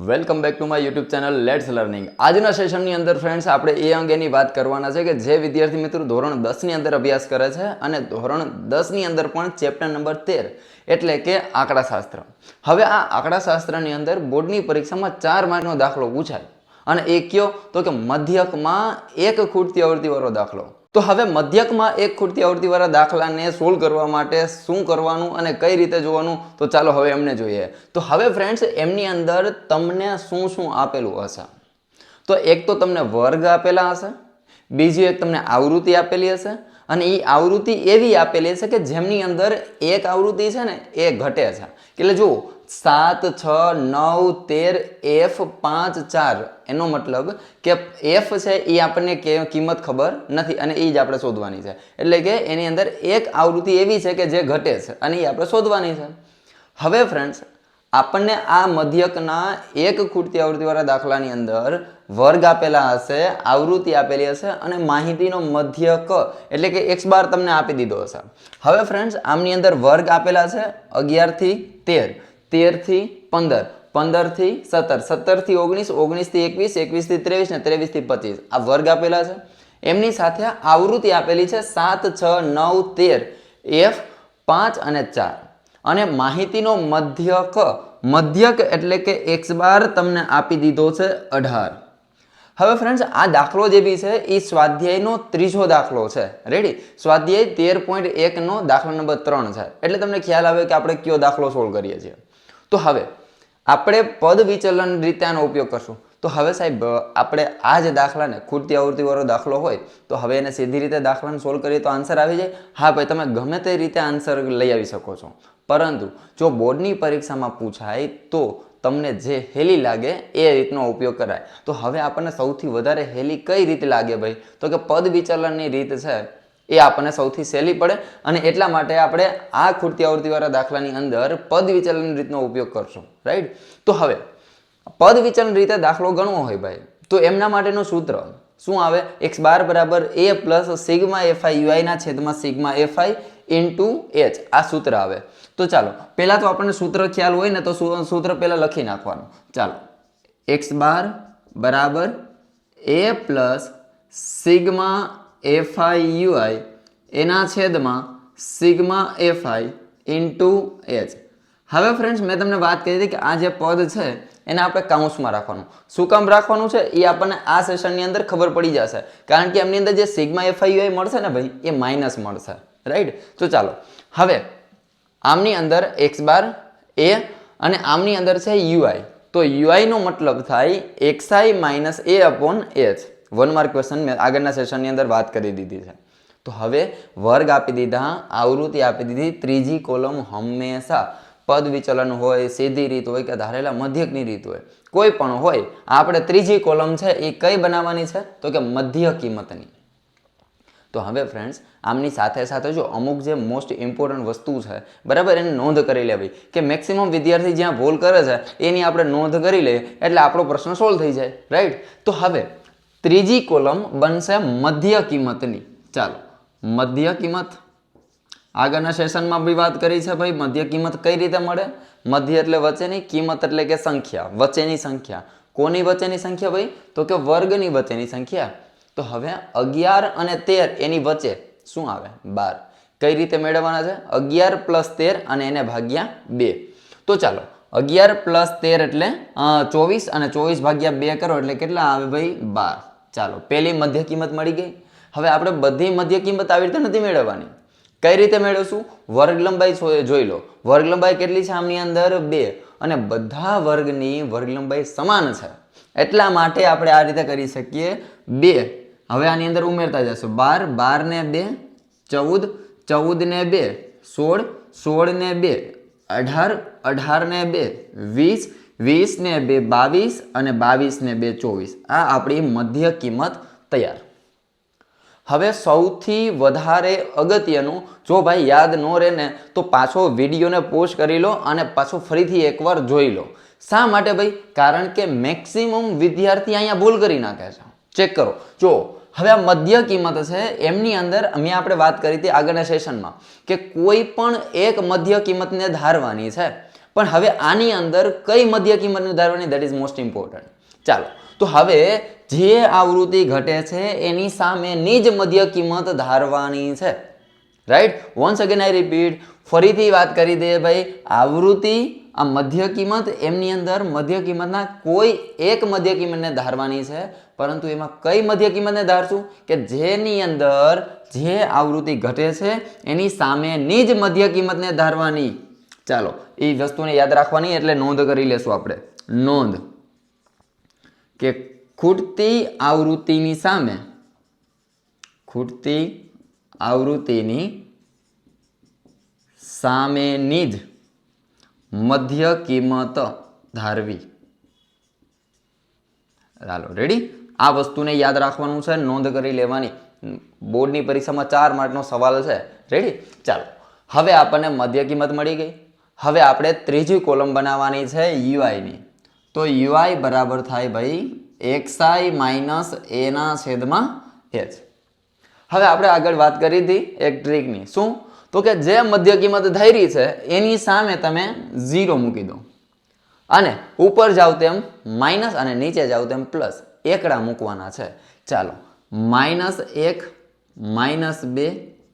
Welcome back to my YouTube channel let's learning. આજના સેશનની અંદર friends આપણે એ અંગેની વાત કરવાના છે કે જે વિદ્યાર્થી મિત્રો ધોરણ 10ની અંદર અભ્યાસ કરે છે અને ધોરણ 10ની અંદર પણ ચેપ્ટર નંબર 13 એટલે કે આંકડાશાસ્ત્ર। હવે આ આંકડાશાસ્ત્રની અંદર બોર્ડની પરીક્ષામાં 4 માર્કનો દાખલો પૂછાય અને એ કયો તો કે મધ્યકમાં એક ખૂટતી આવૃત્તિવાળો દાખલો। તો હવે મધ્યકમાં એક ખૂટતી આવૃત્તિવાળા દાખલાને સોલ્વ કરવા માટે શું કરવાનું અને કઈ રીતે જોવાનું તો ચાલો હવે એમને જોઈએ। તો હવે ફ્રેન્ડ્સ એમની અંદર તમને શું શું આપેલું હશે તો એક તો તમને વર્ગ આપેલા હશે, બીજી એક તમને આવૃત્તિ આપેલી હશે અને એ આવૃત્તિ એવી આપેલી હશે કે જેમની અંદર એક આવૃત્તિ છે ને એ ઘટે છે। એટલે જુઓ 7, 6, 9, 13 F 5 4 એનો મતલબ કે F છે એ આપણને કિંમત ખબર નથી અને એ જ આપણે શોધવાની છે। એટલે કે એની અંદર એક આવૃત્તિ એવી છે કે જે ઘટે છે અને એ આપણે શોધવાની છે। હવે ફ્રેન્ડ્સ આપણને આ મધ્યકના એક ખૂટતી આવૃત્તિવાળા દાખલાની અંદર વર્ગ આપેલા હશે, આવૃત્તિ આપેલી હશે અને માહિતીનો મધ્યક એટલે કે x બાર તમને આપી દીધો હશે। હવે ફ્રેન્ડ્સ આમની અંદર વર્ગ આપેલા છે 11 થી 13, 13 થી 15, 15 થી 17, 17 થી 19, 19 થી 21, 21 થી 23 ને 23 થી 25 આ વર્ગ આપેલા છે। એમની સાથે આવૃત્તિ આપેલી છે 7, 6, 9, 13 F 5 અને 4 અને માહિતીનો મધ્યક એટલે કે x બાર તમને આપી દીધો છે 18। હવે ફ્રેન્ડ્સ આ દાખલો જે બી છે એ સ્વાધ્યાયનો ત્રીજો દાખલો છે। રેડી, સ્વાધ્યાય 13.1 નો દાખલો નંબર 3 છે। એટલે તમને ખ્યાલ આવે કે આપણે કયો દાખલો સોલ્વ કરીએ છીએ। તો હવે આપણે પદ વિચલન રીતે આનો ઉપયોગ કરશું। તો હવે સાહેબ આપણે આ જ દાખલાને ખૂટતી આવૃત્તિવાળો દાખલો હોય તો હવે એને સીધી રીતે દાખલાને સોલ્વ કરીએ તો આન્સર આવી જાય? હા ભાઈ, તમે ગમે તે રીતે આન્સર લઈ આવી શકો છો, પરંતુ જો બોર્ડની પરીક્ષામાં પૂછાય તો તમને જે હેલી લાગે એ રીતનો ઉપયોગ કરાય। તો હવે આપણને સૌથી વધારે હેલી કઈ રીતે લાગે ભાઈ? તો કે પદ વિચલનની રીત છે એ આપણને સૌથી સહેલી પડે અને એટલા માટે આપણે આ ખૂટતી આવૃત્તિવાળા દાખલાની અંદર પદ વિચલન રીતનો ઉપયોગ કરશું। રાઈટ, તો હવે પદ વિચલન રીતે દાખલો ગણવો હોય ભાઈ તો એમના માટેનું સૂત્ર શું આવે? x બાર બરાબર a plus sigma fi ui ના છેદમાં સિગ્મા fi ઇન્ટુ h આ સૂત્ર આવે। તો ચાલો પહેલા તો આપણને સૂત્ર ખ્યાલ હોય ને તો સૂત્ર પહેલા લખી નાખવાનું। ચાલો x બાર બરાબર a plus sigma fi ui એના છેદમાં સિગ્મા fi ઇન્ટુ h। હવે ફ્રેન્ડ્સ મેં તમને વાત કરી હતી કે આ જે પદ છે એને આપણે કાઉન્સમાં રાખવાનું। શું કામ રાખવાનું છે એ આપણને આ સેશનની અંદર ખબર પડી જશે, કારણ કે એમની અંદર જે સિગ્મા fi ui મળશે ને ભાઈ એ માઇનસ મળશે। રાઈટ, તો ચાલો હવે આમની અંદર x બાર a અને આમની અંદર છે ui, તો ui નો મતલબ થાય xi minus a upon h। 1 mark question મેં આગળના સેશનની અંદર વાત કરી દીધી છે। તો હવે વર્ગ આપી દીધા, આવૃત્તિ આપી દીધી, ત્રીજી કોલમ હંમેશા પદ વિચલન હોય, સીધી રીત હોય કે ધારેલા મધ્યકની રીત હોય, કોઈ પણ હોય, આપણે ત્રીજી કોલમ છે એ કઈ બનાવવાની છે તો કે મધ્ય કિંમતની। તો હવે ફ્રેન્ડ્સ આમની સાથે સાથે જો અમુક જે મોસ્ટ ઇમ્પોર્ટન્ટ વસ્તુ છે બરાબર એની નોંધ કરી લેવી કે મેક્સિમમ વિદ્યાર્થી જ્યાં ભૂલ કરે છે એની આપણે નોંધ કરી લઈએ એટલે આપણો પ્રશ્ન સોલ્વ થઈ જાય। રાઈટ, તો હવે ત્રીજી કોલમ બનશે મધ્ય કિંમતની। ચાલો મધ્ય કિંમત આગળના સેશનમાં બી વાત કરી છે ભાઈ, મધ્ય કિંમત કઈ રીતે મળે? મધ્ય એટલે વચ્ચેની, કિંમત એટલે કે સંખ્યા, વચ્ચેની સંખ્યા। કોની વચ્ચેની સંખ્યા ભાઈ? તો કે વર્ગની વચ્ચેની સંખ્યા। તો હવે 11 અને 13 એની વચ્ચે શું આવે? 12। કઈ રીતે મેળવવાના છે? 11 પ્લસ 13 અને એને ભાગ્યા 2। તો ચાલો 11 પ્લસ 13 એટલે 24 અને 24 ભાગ્યા 2 કરો એટલે કેટલા આવે ભાઈ? 12। ચાલો પહેલી મધ્ય કિંમત મળી ગઈ। હવે આપણે બધી મધ્ય કિંમત આવી રીતે નથી મેળવવાની। કઈ રીતે મેળવશું? વર્ગ લંબાઈ જોઈ લો, વર્ગ લંબાઈ કેટલી છે આમની અંદર? 2 અને બધા વર્ગની વર્ગ લંબાઈ સમાન છે એટલા માટે આપણે આ રીતે કરી શકીએ 2। હવે આની અંદર ઉમેરતા જશું 12, 12 ને 2 14, 14 ને 2 16, 16 ને 2 18, 18 ને 2 20, 20 ને 2 22 અને 22 ને 2 24। આ આપણી મધ્ય કિંમત તૈયાર। હવે સૌથી વધારે અગત્યનું, જો ભાઈ યાદ ન રહે ને તો પાછો વિડીયોને પોઝ કરી લો અને પાછો ફરીથી એકવાર જોઈ લો। શા માટે ભાઈ? કારણ કે મેક્સિમમ વિદ્યાર્થી અહીંયા ભૂલ કરી નાખે છે। ચેક કરો, જો હવે આ મધ્ય કિંમત છે એમની અંદર આપણે વાત કરી હતી આગળના સેશનમાં કે કોઈ પણ એક મધ્ય કિંમતને ધારવાની છે, પણ હવે આની અંદર કઈ મધ્ય કિંમતને ધારવાની, દેટ ઇઝ મોસ્ટ ઇમ્પોર્ટન્ટ. ચાલો, તો હવે જે આવૃત્તિ ઘટે છે એની સામેની જ મધ્ય કિંમત ધારવાની છે. Right, once again I repeat, ફરીથી વાત કરી દઈએ ભાઈ, આવૃત્તિ આ મધ્ય કિંમત, એમની અંદર મધ્ય કિંમતના કોઈ એક મધ્ય કિંમતને ધારવાની છે, પરંતુ એમાં કઈ મધ્ય કિંમતને ધારશું કે જેની અંદર જે આવૃત્તિ ઘટે છે એની સામેની જ મધ્ય કિંમતને ધારવાની. ચાલો, એ વસ્તુને યાદ રાખવાની, એટલે નોંધ કરી લેશું આપણે. નોંધ કે ખૂટતી આવૃત્તિની સામે, ખૂટતી આવૃત્તિની સામેની જ મધ્ય કિંમત ધારવી. ચાલો રેડી, આ વસ્તુને યાદ રાખવાનું છે, નોંધ કરી લેવાની. બોર્ડની પરીક્ષામાં 4 માર્કનો સવાલ છે. રેડી, ચાલો, હવે આપણને મધ્ય કિંમત મળી ગઈ. હવે આપણે ત્રીજી કોલમ બનાવવાની છે યુઆઈની. તો યુઆઈ બરાબર થાય ભાઈ xi માઇનસ a ના છેદમાં h. હવે આપણે આગળ વાત કરી હતી એક ટ્રીકની. શું? તો કે જે મધ્ય કિંમત ધારી છે એની સામે તમે 0 મૂકી દો, અને ઉપર જાવ તેમ માઇનસ અને નીચે જાવ તેમ પ્લસ એકડા મૂકવાના છે. ચાલો, -1 -2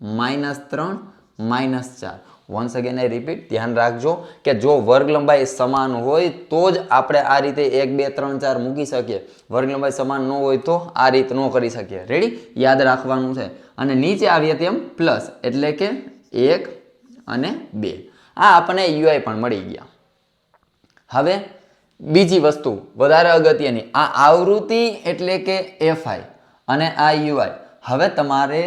-3 -4. વન્સ અગેન આઈ રિપીટ, ધ્યાન રાખજો કે જો વર્ગ લંબાઈ સમાન હોય તો જ આપણે આ રીતે 1 2 3 4 મૂકી શકીએ. વર્ગ લંબાઈ સમાન ન હોય તો આ રીત ન કરી શકીએ. રેડી, યાદ રાખવાનું છે. અને નીચે આવીએ તેમ પ્લસ, એટલે કે 1 અને 2. આ આપણને યુઆઈ પણ મળી ગયા. હવે બીજી વસ્તુ વધારે અગત્યની, આ આવૃત્તિ એટલે કે એફઆઈ અને આ યુઆઈ. હવે તમારે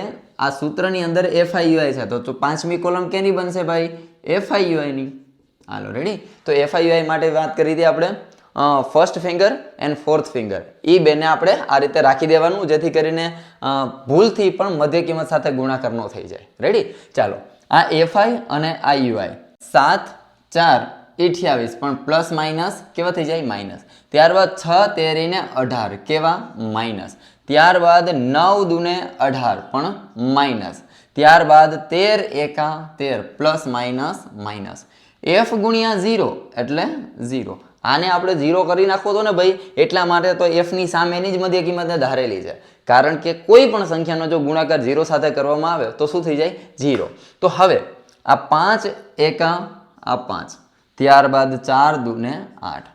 આ સૂત્રની અંદર એફઆઈ યુઆઈ છે, તો પાંચમી કોલમ કેની બનશે ભાઈ? એફઆઈ યુઆઈની. હાલો રેડી, તો એફઆઈ યુઆઈ માટે વાત કરી હતી આપણે first finger and fourth finger, એ બેને આપણે આ રીતે રાખી દેવાનું, જેથી કરીને ભૂલથી પણ મધ્ય કિંમત સાથે ગુણાકાર ન થઈ જાય. રેડી, ચાલો, આ એફઆઈ અને આ યુઆઈ 7 4 28 પણ પ્લસ માઇનસ કેવા થઈ જાય? માઇનસ. ત્યારબાદ 6 13 ને 18 કેવા? માઇનસ. ત્યારબાદ 9 દુને 18 પણ માઇનસ. ત્યારબાદ 13 એકા 13 પ્લસ માઇનસ માઇનસ. એફ ગુણ્યા 0 એટલે 0. આને આપણે 0 કરી નાખવો તો ને ભાઈ, એટલા માટે તો એફ ની સામેની જ મધ્ય કિંમતને ધારેલી છે. કારણ કે કોઈ પણ સંખ્યાનો જો ગુણાકાર 0 સાથે કરવામાં આવે તો શું થઈ જાય? 0. તો હવે આ 5 એકા આ 5, ત્યારબાદ 4 દુને 8.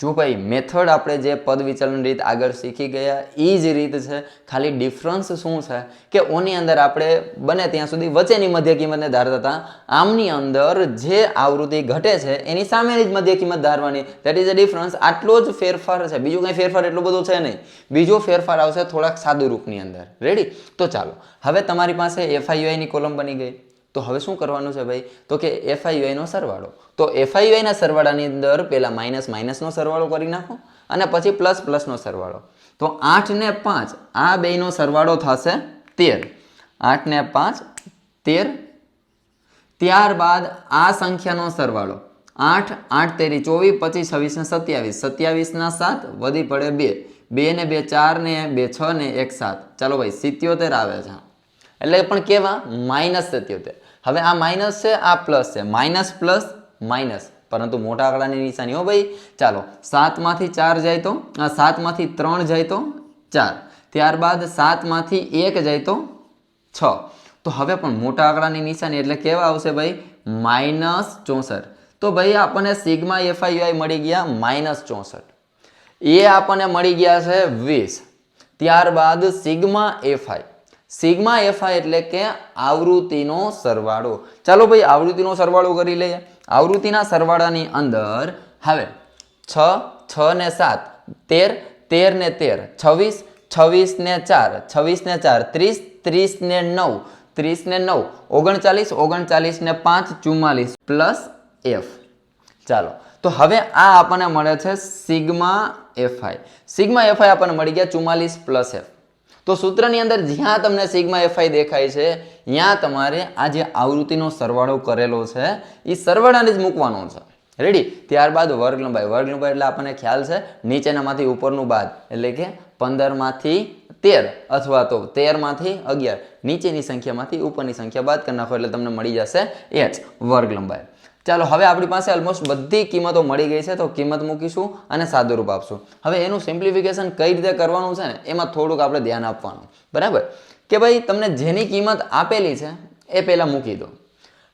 જો ભાઈ મેથડ આપણે જે પદ વિચલન રીત આગળ શીખી ગયા એ જ રીત છે, ખાલી ડિફરન્સ શું છે કે ઓની અંદર આપણે બને ત્યાં સુધી વચ્ચેની મધ્ય કિંમતને ધારતા હતા. આમની અંદર જે આવૃત્તિ ઘટે છે એની સામેની જ મધ્ય કિંમત ધારવાની. That is a difference. આટલો જ ફેરફાર છે, બીજું કંઈ ફેરફાર એટલો બધો છે નહીં. બીજો ફેરફાર આવશે થોડાક સાદું રૂપની અંદર. રેડી, તો ચાલો, હવે તમારી પાસે એફઆઈયુઆઈની કોલમ બની ગઈ. તો હવે શું કરવાનું છે ભાઈ? તો કે એફઆઈયુઆઈનો સરવાળો. તો એફઆઈયુઆઈના સરવાળાની અંદર પહેલા માઇનસ માઇનસનો સરવાળો કરી નાખો, અને પછી પ્લસ પ્લસનો સરવાળો. તો 8 ને 5 આ બેનો સરવાળો થશે 13. 8 ને 5 13. ત્યારબાદ આ સંખ્યાનો સરવાળો 8 8 તેરી 24 25 26 ને 27 27 ના 7 વધી પડે 2 2 ને 2 4 ને 2 6 ને 1 7. ચાલો ભાઈ 77 આવે છે. એટલે પણ કેવા? -77. હવે આ માઇનસ છે, આ પ્લસ છે, માઇનસ પ્લસ માઇનસ, પરંતુ મોટા આંકડાની નિશાની હો ભાઈ. ચાલો, 7 માંથી 4 જાય તો 7 માંથી 3 જાય તો 4, ત્યારબાદ 7 માંથી 1 જાય તો 6. તો હવે પણ મોટા આંકડાની નિશાની એટલે કેવા આવશે ભાઈ? -64. તો ભાઈ આપણને સિગ્મા એફઆઈયુઆઈ મળી ગયા -64. એ આપણને મળી ગયા છે 20. ત્યારબાદ સિગ્મા એફઆઈ. સિગ્મા એફઆઈ એટલે કે આવૃત્તિનો સરવાળો. ચાલો ભાઈ આવૃત્તિનો સરવાળો કરી લઈએ. આવૃત્તિના સરવાળાની અંદર હવે 6 6 ને 7 13 13 ને 13 26 26 ને 4 26 ને 4 30 30 ને 9 30 ને 9 39 39 ને 5 44 પ્લસ એફ. ચાલો, તો હવે આ આપણને મળે છે સિગ્મા એફઆઈ. સિગ્મા એફઆઈ આપણને મળી ગયા 44 પ્લસ એફ. તો સૂત્રની અંદર જ્યાં તમને સિગ્મા એફઆઈ દેખાય છે ત્યાં તમારે આ જે આવૃત્તિનો સરવાળો કરેલો છે એ સરવાળાને જ મૂકવાનો છે. રેડી, ત્યારબાદ વર્ગ લંબાઈ. વર્ગ લંબાઈ એટલે આપણને ખ્યાલ છે નીચેનામાંથી ઉપરનું બાદ, એટલે કે 15 માંથી 13 અથવા તો 13 માંથી 11, નીચેની સંખ્યામાંથી ઉપરની સંખ્યા બાદ કરી નાખો એટલે તમને મળી જશે h વર્ગ લંબાઈ. ચાલો હવે આપણી પાસે ઓલમોસ્ટ બધી કિંમતો મળી ગઈ છે, તો કિંમત મૂકીશું અને સાદુરૂપ આપશું. હવે એનું સિમ્પ્લિફિકેશન કઈ રીતે કરવાનું છે ને એમાં થોડુંક આપણે ધ્યાન આપવાનું. બરાબર કે ભાઈ તમને જેની કિંમત આપેલી છે એ પહેલાં મૂકી દો.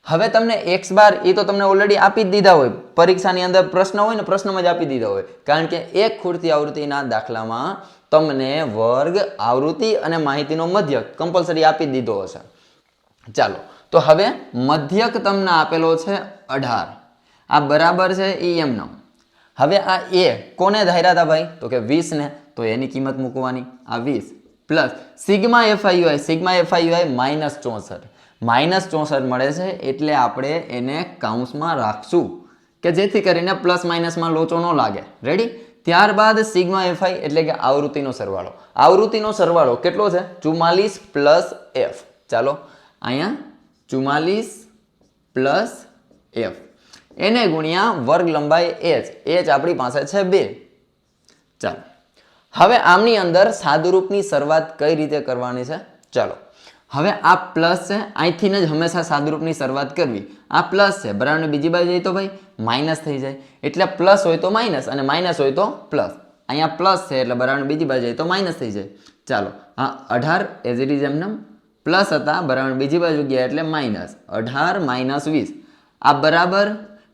હવે તમને એક્સ બાર એ તો તમને ઓલરેડી આપી જ દીધા હોય, પરીક્ષાની અંદર પ્રશ્ન હોય ને પ્રશ્નમાં જ આપી દીધા હોય, કારણ કે એક ખૂટતી આવૃત્તિના દાખલામાં તમને વર્ગ, આવૃત્તિ અને માહિતીનો મધ્યક કમ્પલસરી આપી દીધો હશે. ચાલો તો હવે મધ્યક તમને આપેલો છે 18, આ બરાબર છે એ એમનો. હવે આ એ કોને ધાર્યા હતા ભાઈ? તો કે 20 ને, તો એની કિંમત મૂકવાની, આ 20 પ્લસ સિગ્મા એફઆઈયુઆઈ, સિગ્મા એફઆઈયુઆઈ -64 મળે છે, એટલે આપણે એને કાઉન્સમાં રાખશું કે જેથી કરીને પ્લસ માઇનસમાં લોચો ન લાગે. રેડી? ત્યારબાદ સિગ્મા એફઆઈ એટલે કે આવૃત્તિનો સરવાળો. આવૃત્તિનો સરવાળો કેટલો છે? 44 પ્લસ એફ. ચાલો અહીંયા 44 પ્લસ એફ એને ગુણ્યા વર્ગ લંબાઈ એચ. એચ આપણી પાસે છે 2. ચાલો હવે આમની અંદર સાદુરૂપની શરૂઆત કઈ રીતે કરવાની છે? ચાલો હવે આ પ્લસ છે, અહીંથી જ હંમેશા સાદુરૂપની શરૂઆત કરવી. આ પ્લસ છે, બરાબર બીજી બાજુ જાય તો ભાઈ માઇનસ થઈ જાય, એટલે પ્લસ હોય તો માઇનસ અને માઇનસ હોય તો પ્લસ. અહીંયા પ્લસ છે એટલે બરાબર બીજી બાજુ જાય તો માઇનસ થઈ જાય. ચાલો આ 18 એઝ ઇટ ઇઝ એમને પ્લસ હતા, બરાબર બીજી બાજુ ગયા એટલે માઇનસ. 18 માઇનસ 20 આ બરાબર.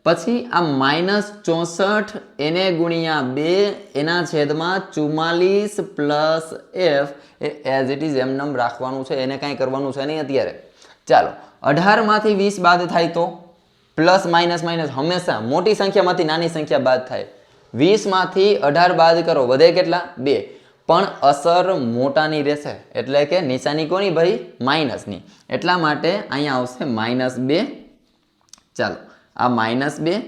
પછી આ -64 એને ગુણ્યા 2 એના છેદમાં 44 plus F A as it is એમ રાખવાનું છે, એને કાંઈ કરવાનું છે નહીં અત્યારે. ચાલો 18 માંથી 20 બાદ થાય તો પ્લસ માઇનસ માઇનસ હંમેશા મોટી સંખ્યામાંથી નાની સંખ્યા બાદ થાય. 20 માંથી 18 બાદ કરો, વધે કેટલા? 2. પણ અસર મોટાની રહેશે, એટલે કે નિશાની કોની ભાઈ? માઇનસની. એટલા માટે અહીંયા આવશે -2. ચાલો આ -2.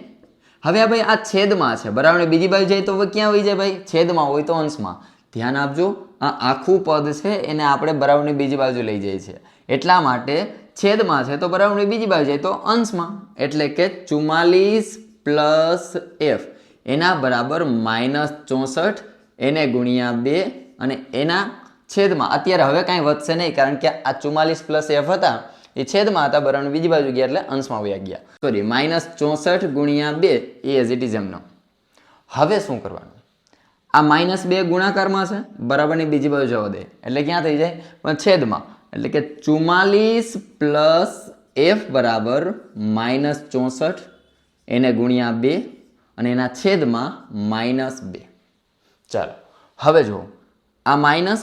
હવે આ ભાઈ આ છેદમાં છે, બરાબર બીજી બાજુ જાય તો ક્યાં હોય જાય ભાઈ? છેદમાં હોય તો અંશમાં. ધ્યાન આપજો, આ આખું પદ છે એને આપણે બરાબરની બીજી બાજુ લઈ જઈએ છીએ, એટલા માટે છેદમાં છે તો બરાબરની બીજી બાજુ જાય તો અંશમાં, એટલે કે 44 પ્લસ એફ એના બરાબર -64 એને ગુણ્યા 2 અને એના છેદમાં. અત્યારે હવે કાંઈ વધશે નહીં, કારણ કે આ 44 પ્લસ એફ હતા એ છેદમાં હતા, બરાબર બીજી બાજુ ગયા એટલે અંશમાં વયા ગયા. સોરી -64 ગુણ્યા 2 એ એઝ ઇટ ઇઝ એમનો. હવે શું કરવાનું? આ -2 ગુણાકારમાં છે, બરાબરની બીજી બાજુ જવા દે એટલે ક્યાં થઈ જાય? પણ છેદમાં, એટલે કે 44 પ્લસ એફ બરાબર -64 એને ગુણ્યા 2 અને એના છેદમાં -2. ચાલો હવે જુઓ, આ માઇનસ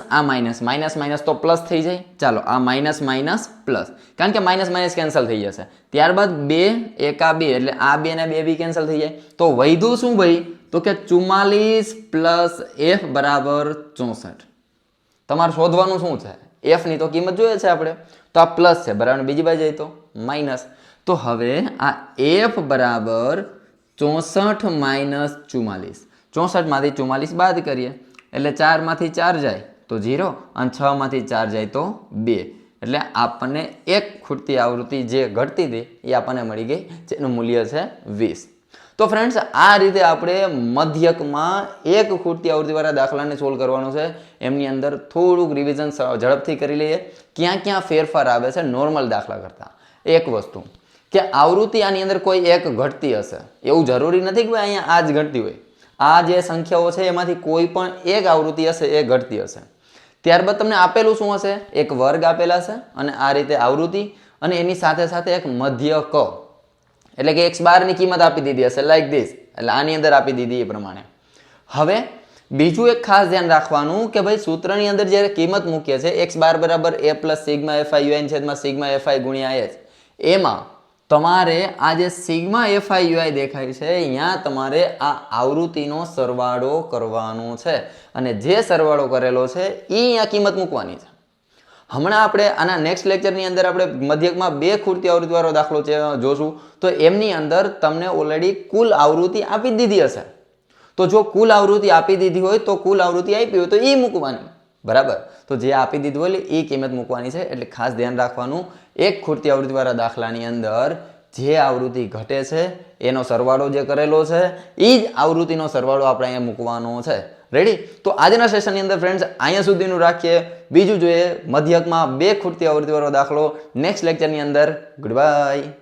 માઇનસ માઇનસ તો પ્લસ થઈ જાય. ચાલો આ માઇનસ માઇનસ પ્લસ, કારણ કે માઇનસ માઇનસ કેન્સલ થઈ જશે. ત્યારબાદ 2 એકા 2 એટલે આ 2 ને 2 બી કેન્સલ થઈ જાય. તો વધ્યું શું ભાઈ? તો કે 44 પ્લસ એફ બરાબર 64. તમારે શોધવાનું શું છે? એફ ની તો કિંમત જોઈએ છે આપણે, તો આ પ્લસ છે, બરાબર બીજી બાજુ જાય તો માઇનસ. તો હવે આ એફ બરાબર 64 માઇનસ 44. 64 માંથી 44 બાદ કરીએ એટલે 4 માંથી 4 જાય તો 0 અને 6 માંથી 4 જાય તો 2. એટલે આપણને એક ખૂટતી આવૃત્તિ જે ઘટતી હતી એ આપણને મળી ગઈ, જેનું મૂલ્ય છે 20. તો ફ્રેન્ડ્સ આ રીતે આપણે મધ્યકમાં એક ખૂટતી આવૃત્તિવાળા દાખલાને સોલ્વ કરવાનું છે. એમની અંદર થોડુંક રિવિઝન ઝડપથી કરી લઈએ, ક્યાં ક્યાં ફેરફાર આવે છે નોર્મલ દાખલા કરતાં. એક વસ્તુ કે આવૃત્તિ આની અંદર કોઈ એક ઘટતી હશે, એવું જરૂરી નથી કે અહીંયા આ જ ઘટતી હોય. આ જે સંખ્યાઓ છે એમાંથી કોઈ પણ એક આવૃત્તિ હશે એ ઘટતી હશે. ત્યારબાદ તમને આપેલું શું હશે? એક વર્ગ આપેલા છે અને આ રીતે આવૃત્તિ, અને એની સાથે સાથે એક મધ્યક, એટલે કે x બારની કિંમત આપી દીધી હશે લાઈક ધીસ, એટલે આની અંદર આપી દીધી એ પ્રમાણે. હવે બીજું એક ખાસ ધ્યાન રાખવાનું કે ભાઈ સૂત્રની અંદર જ્યારે કિંમત મૂકીએ છીએ x બાર બરાબર a plus sigma FI UI છેદમાં સિગ્મા એફઆઈ ગુણ્યા h, એમાં તમારે આ જે સિગ્મા એફઆઈ યુઆઈ દેખાય છે અહીંયા તમારે આ આવૃત્તિનો સરવાળો કરવાનો છે, અને જે સરવાળો કરેલો છે એ અહીંયા કિંમત મૂકવાની છે. હમણાં આપણે આના નેક્સ્ટ લેક્ચરની અંદર આપણે મધ્યકમાં 2 ખૂટતી આવૃત્તિવાળો દાખલો જોશું, તો એમની અંદર તમને ઓલરેડી કુલ આવૃત્તિ આપી દીધી હશે. તો જો કુલ આવૃત્તિ આપી દીધી હોય તો કુલ આવૃત્તિ આપી હોય તો એ મૂકવાની, બરાબર. તો જે આપી દીધું હોય એ કિંમત મૂકવાની છે. એટલે ખાસ ધ્યાન રાખવાનું, એક ખૂટતી આવૃત્તિવાળા દાખલાની અંદર જે આવૃત્તિ ઘટે છે એનો સરવાળો જે કરેલો છે એ જ આવૃત્તિનો સરવાળો આપણે અહીંયા મૂકવાનો છે. રેડી? તો આજના સેશનની અંદર ફ્રેન્ડ્સ અહીંયા સુધીનું રાખીએ. બીજું જોઈએ મધ્યકમાં 2 ખૂટતી આવૃત્તિવાળો દાખલો નેક્સ્ટ લેક્ચરની અંદર. Good bye.